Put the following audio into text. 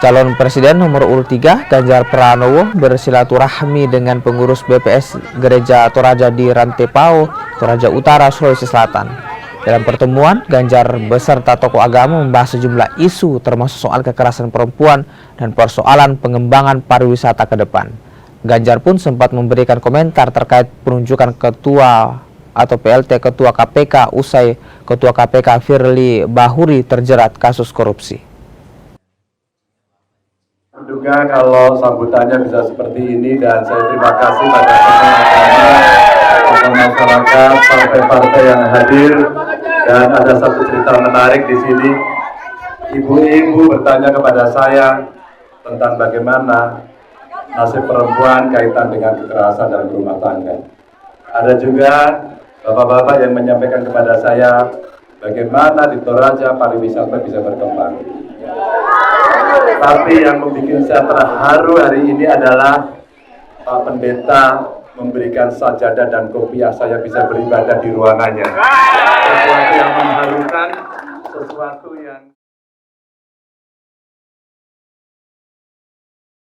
Calon Presiden nomor urut 3 Ganjar Pranowo bersilaturahmi dengan pengurus BPS Gereja Toraja di Rantepao, Toraja Utara, Sulawesi Selatan. Dalam pertemuan, Ganjar beserta tokoh agama membahas sejumlah isu termasuk soal kekerasan perempuan dan persoalan pengembangan pariwisata ke depan. Ganjar pun sempat memberikan komentar terkait penunjukan ketua atau PLT Ketua KPK usai Ketua KPK Firly Bahuri terjerat kasus korupsi. Menduga kalau sambutannya bisa seperti ini, dan saya terima kasih pada semua agama, tokoh masyarakat, partai-partai yang hadir. Dan ada satu cerita menarik di sini. Ibu-ibu bertanya kepada saya tentang bagaimana nasib perempuan kaitan dengan kekerasan dalam rumah tangga. Ada juga bapak-bapak yang menyampaikan kepada saya bagaimana di Toraja pariwisata bisa berkembang. Tapi yang membuat saya terharu hari ini adalah Pak Pendeta memberikan sajadah dan kopiah, saya bisa beribadah di ruangannya. Sesuatu yang mengharukan, sesuatu yang